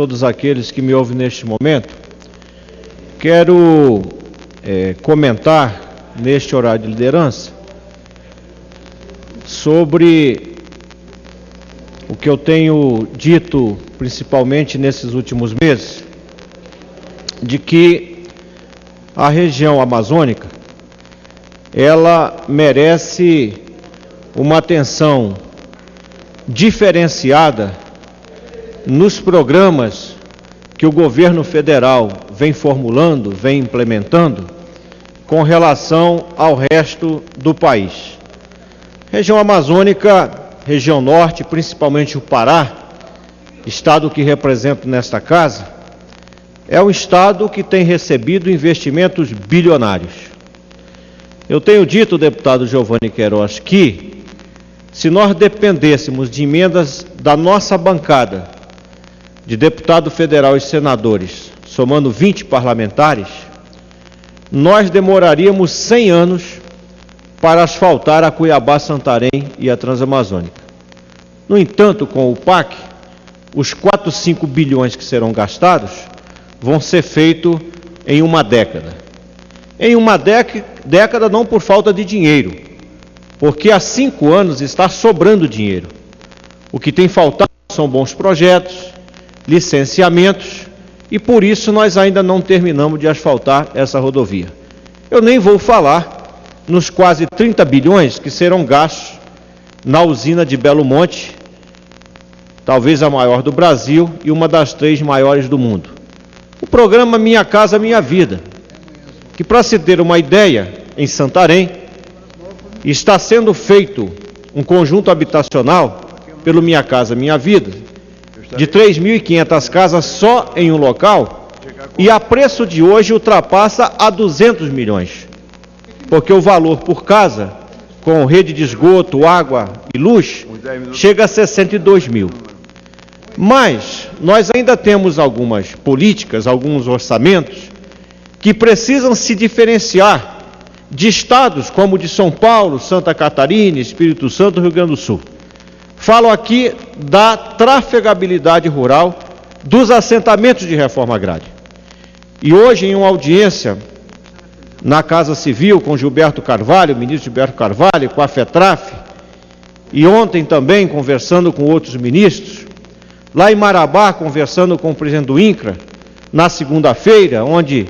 todos aqueles que me ouvem neste momento. Quero comentar, neste horário de liderança, sobre o que eu tenho dito, principalmente nesses últimos meses, de que a região amazônica, ela merece uma atenção diferenciada nos programas que o governo federal vem formulando, vem implementando, com relação ao resto do país. Região amazônica, região norte, principalmente o Pará, estado que represento nesta casa, é um estado que tem recebido investimentos bilionários. Eu tenho dito, deputado Giovanni Queiroz, que se nós dependêssemos de emendas da nossa bancada, de deputado federal e senadores, somando 20 parlamentares, nós demoraríamos 100 anos para asfaltar a Cuiabá-Santarém e a Transamazônica. No entanto, com o PAC, os 4, 5 bilhões que serão gastados vão ser feitos em uma década. Em uma década não por falta de dinheiro, porque há 5 anos está sobrando dinheiro. O que tem faltado são bons projetos, licenciamentos, e por isso nós ainda não terminamos de asfaltar essa rodovia. Eu nem vou falar nos quase 30 bilhões que serão gastos na usina de Belo Monte, talvez a maior do Brasil e uma das 3 maiores do mundo. O programa Minha Casa Minha Vida, que, para se ter uma ideia, em Santarém, está sendo feito um conjunto habitacional pelo Minha Casa Minha Vida, de 3.500 casas só em um local, e a preço de hoje ultrapassa a 200 milhões, porque o valor por casa, com rede de esgoto, água e luz, chega a 62 mil. Mas nós ainda temos algumas políticas, alguns orçamentos, que precisam se diferenciar de estados como o de São Paulo, Santa Catarina, Espírito Santo e Rio Grande do Sul. Falo aqui da trafegabilidade rural dos assentamentos de reforma agrária. E hoje, em uma audiência na Casa Civil com Gilberto Carvalho, o ministro Gilberto Carvalho, com a FETRAF, e ontem também conversando com outros ministros, lá em Marabá, conversando com o presidente do INCRA, na segunda-feira, onde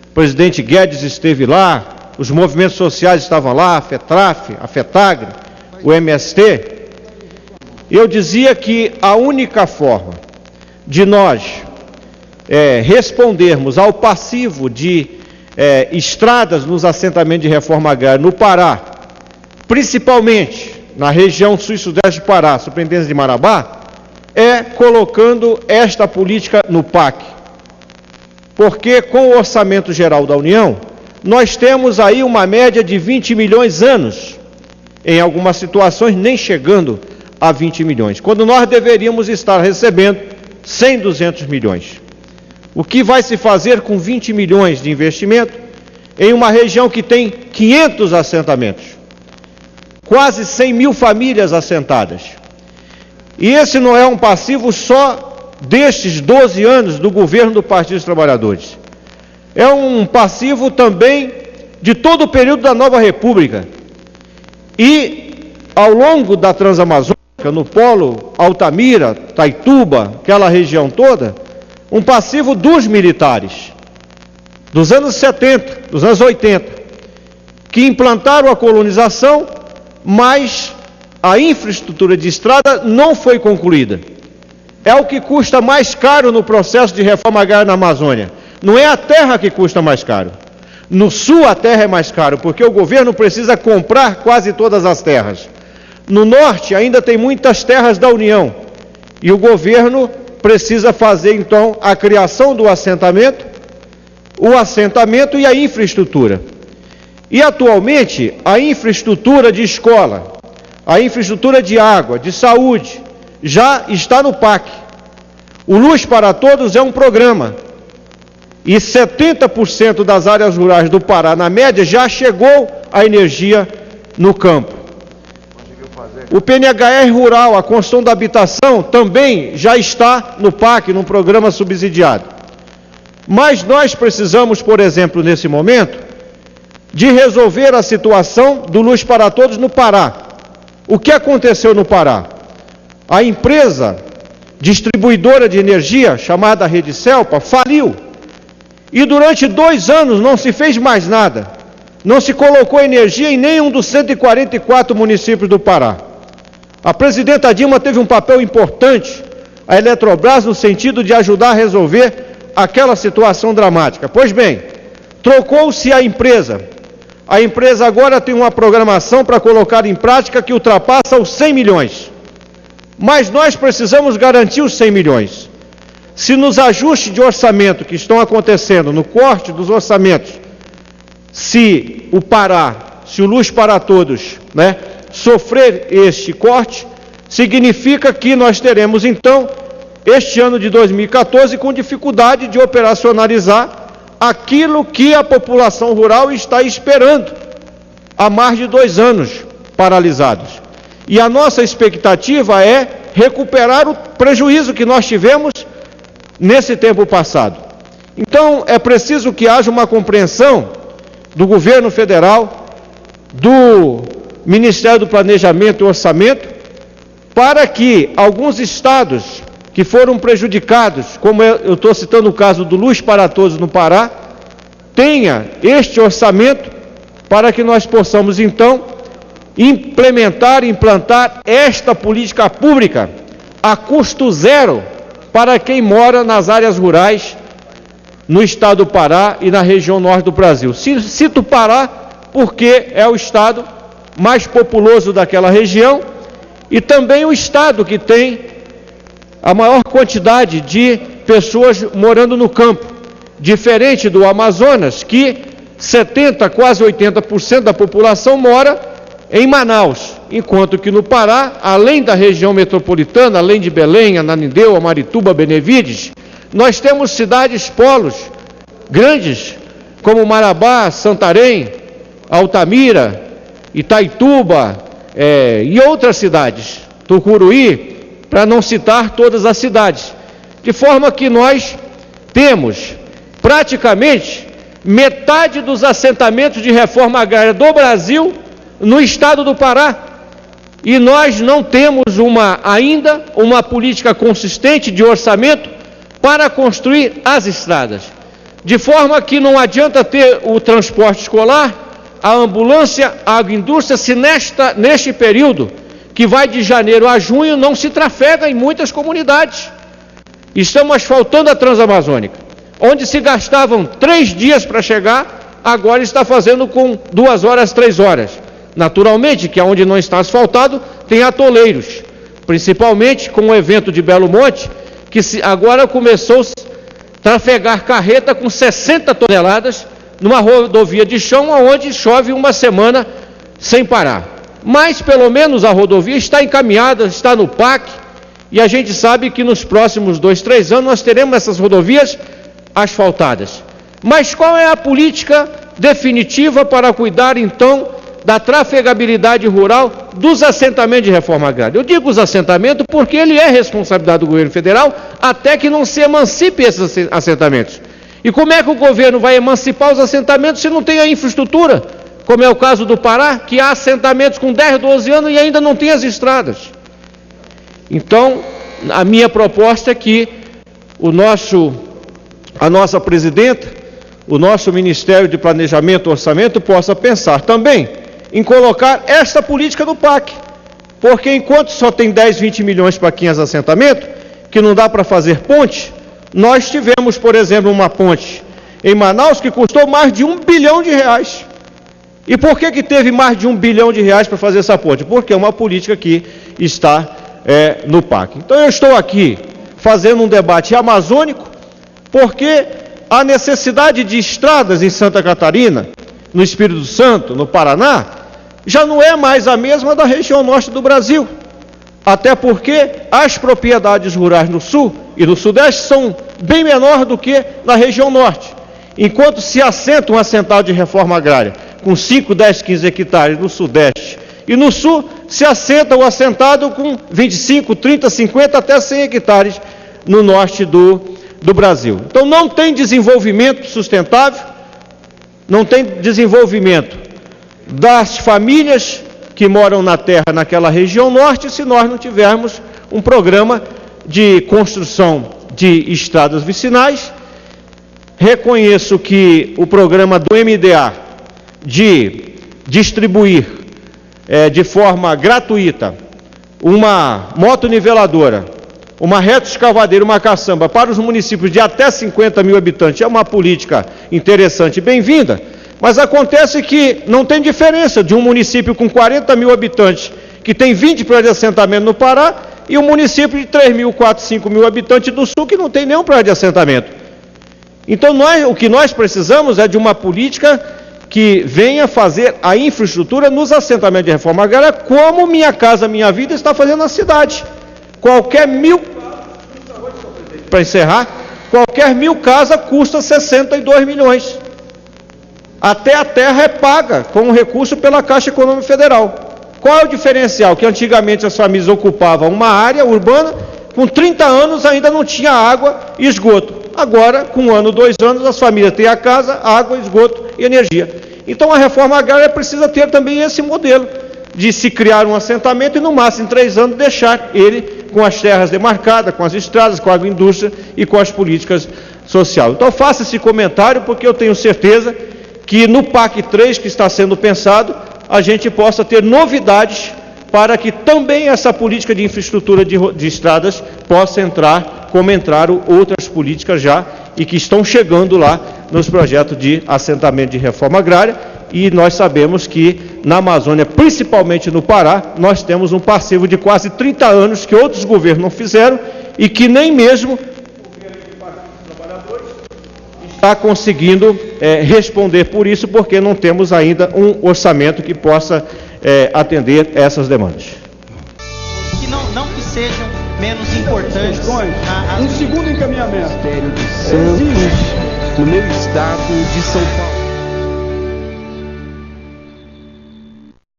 o presidente Guedes esteve lá, os movimentos sociais estavam lá, a FETRAF, a FETAGRE, o MST, eu dizia que a única forma de nós respondermos ao passivo de estradas nos assentamentos de reforma agrária no Pará, principalmente na região sul e sudeste do Pará, Superintendência de Marabá, é colocando esta política no PAC. Porque com o Orçamento Geral da União, nós temos aí uma média de 20 milhões anos, em algumas situações nem chegando a 20 milhões, quando nós deveríamos estar recebendo 100, 200 milhões. O que vai se fazer com 20 milhões de investimento em uma região que tem 500 assentamentos, quase 100 mil famílias assentadas? E esse não é um passivo só destes 12 anos do governo do Partido dos Trabalhadores. É um passivo também de todo o período da Nova República. E ao longo da Transamazônica, no polo Altamira, Taituba, aquela região toda, um passivo dos militares, dos anos 70, dos anos 80, que implantaram a colonização, mas a infraestrutura de estrada não foi concluída. É o que custa mais caro no processo de reforma agrária na Amazônia. Não é a terra que custa mais caro. No sul a terra é mais caro, porque o governo precisa comprar quase todas as terras. No norte ainda tem muitas terras da União, e o governo precisa fazer então a criação do assentamento, o assentamento e a infraestrutura. E atualmente a infraestrutura de escola, a infraestrutura de água, de saúde, já está no PAC. O Luz para Todos é um programa, e 70% das áreas rurais do Pará, na média, já chegou a energia no campo. Conseguiu fazer O PNHR rural, a construção da habitação, também já está no PAC, num programa subsidiado. Mas nós precisamos, por exemplo, nesse momento, de resolver a situação do Luz para Todos no Pará. O que aconteceu no Pará? A empresa distribuidora de energia, chamada Rede Celpa, faliu. E durante 2 anos não se fez mais nada. Não se colocou energia em nenhum dos 144 municípios do Pará. A presidenta Dilma teve um papel importante, a Eletrobras, no sentido de ajudar a resolver aquela situação dramática. Pois bem, trocou-se a empresa. A empresa agora tem uma programação para colocar em prática que ultrapassa os 100 milhões. Mas nós precisamos garantir os 100 milhões. Se nos ajustes de orçamento que estão acontecendo, no corte dos orçamentos, se o Pará, se o Luz para Todos, sofrer este corte, significa que nós teremos, então, este ano de 2014, com dificuldade de operacionalizar aquilo que a população rural está esperando há mais de 2 anos paralisados. E a nossa expectativa é recuperar o prejuízo que nós tivemos nesse tempo passado. Então, é preciso que haja uma compreensão do governo federal, do Ministério do Planejamento e Orçamento, para que alguns estados que foram prejudicados, como eu estou citando o caso do Luz para Todos no Pará, tenha este orçamento para que nós possamos, então, implantar esta política pública a custo zero para quem mora nas áreas rurais no estado do Pará e na região norte do Brasil. Cito o Pará porque é o estado mais populoso daquela região e também o estado que tem a maior quantidade de pessoas morando no campo, diferente do Amazonas, que 70%, quase 80% da população mora em Manaus, enquanto que no Pará, além da região metropolitana, além de Belém, Ananindeua, Marituba, Benevides, nós temos cidades polos grandes, como Marabá, Santarém, Altamira, Itaituba e outras cidades, Tucuruí, para não citar todas as cidades, de forma que nós temos praticamente metade dos assentamentos de reforma agrária do Brasil no estado do Pará, e nós não temos ainda uma política consistente de orçamento para construir as estradas, de forma que não adianta ter o transporte escolar, a ambulância, a agroindústria, se neste período, que vai de janeiro a junho, não se trafega em muitas comunidades. Estamos asfaltando a Transamazônica, onde se gastavam 3 dias para chegar, agora está fazendo com 2 horas, 3 horas. Naturalmente que onde não está asfaltado, tem atoleiros, principalmente com o evento de Belo Monte, que agora começou a trafegar carreta com 60 toneladas numa rodovia de chão, onde chove uma semana sem parar. Mas pelo menos a rodovia está encaminhada, está no PAC, e a gente sabe que nos próximos 2, 3 anos nós teremos essas rodovias asfaltadas. Mas qual é a política definitiva para cuidar, então, da trafegabilidade rural dos assentamentos de reforma agrária? Eu digo os assentamentos porque ele é responsabilidade do governo federal até que não se emancipe esses assentamentos. E como é que o governo vai emancipar os assentamentos se não tem a infraestrutura? Como é o caso do Pará, que há assentamentos com 10, 12 anos e ainda não tem as estradas. Então, a minha proposta é que a nossa presidenta, o nosso Ministério de Planejamento e Orçamento possa pensar também em colocar esta política no PAC, porque enquanto só tem 10, 20 milhões para 500 assentamentos, que não dá para fazer ponte, nós tivemos, por exemplo, uma ponte em Manaus que custou mais de R$1 bilhão. E por que teve mais de R$1 bilhão para fazer essa ponte? Porque é uma política que está no PAC. Então eu estou aqui fazendo um debate amazônico, porque a necessidade de estradas em Santa Catarina, no Espírito Santo, no Paraná, já não é mais a mesma da região norte do Brasil. Até porque as propriedades rurais no sul e no sudeste são bem menores do que na região norte. Enquanto se assenta um assentado de reforma agrária com 5, 10, 15 hectares no sudeste e no sul, se assenta ou assentado com 25, 30, 50, até 100 hectares no norte do Brasil. Então não tem desenvolvimento sustentável, não tem desenvolvimento das famílias que moram na terra naquela região norte, se nós não tivermos um programa de construção de estradas vicinais. Reconheço que o programa do MDA de distribuir de forma gratuita uma motoniveladora, uma retroescavadeira, uma caçamba para os municípios de até 50 mil habitantes é uma política interessante e bem-vinda, mas acontece que não tem diferença de um município com 40 mil habitantes, que tem 20 prédios de assentamento no Pará, e um município de 3 mil, 4, 5 mil habitantes do Sul, que não tem nenhum prédio de assentamento. Então, o que nós precisamos é de uma política que venha fazer a infraestrutura nos assentamentos de reforma agrária, como Minha Casa Minha Vida está fazendo na cidade. Qualquer para encerrar, qualquer 1000 casas custa 62 milhões. Até a terra é paga como recurso pela Caixa Econômica Federal. Qual é o diferencial? Que antigamente as famílias ocupavam uma área urbana, com 30 anos ainda não tinha água e esgoto. Agora, com 1 ano, 2 anos, as famílias têm a casa, água, esgoto e energia. Então a reforma agrária precisa ter também esse modelo de se criar um assentamento e no máximo em 3 anos deixar ele com as terras demarcadas, com as estradas, com a agroindústria e com as políticas sociais. Então faça esse comentário porque eu tenho certeza que no PAC 3 que está sendo pensado, a gente possa ter novidades para que também essa política de infraestrutura de estradas possa entrar, como entraram outras políticas já, e que estão chegando lá nos projetos de assentamento de reforma agrária, e nós sabemos que na Amazônia, principalmente no Pará, nós temos um passivo de quase 30 anos que outros governos não fizeram, e que nem mesmo o governo do Partido dos Trabalhadores está conseguindo responder por isso, porque não temos ainda um orçamento que possa atender essas demandas. Que não que sejam menos importantes. Um segundo encaminhamento. Ministério de Santos, no meu estado de São Paulo.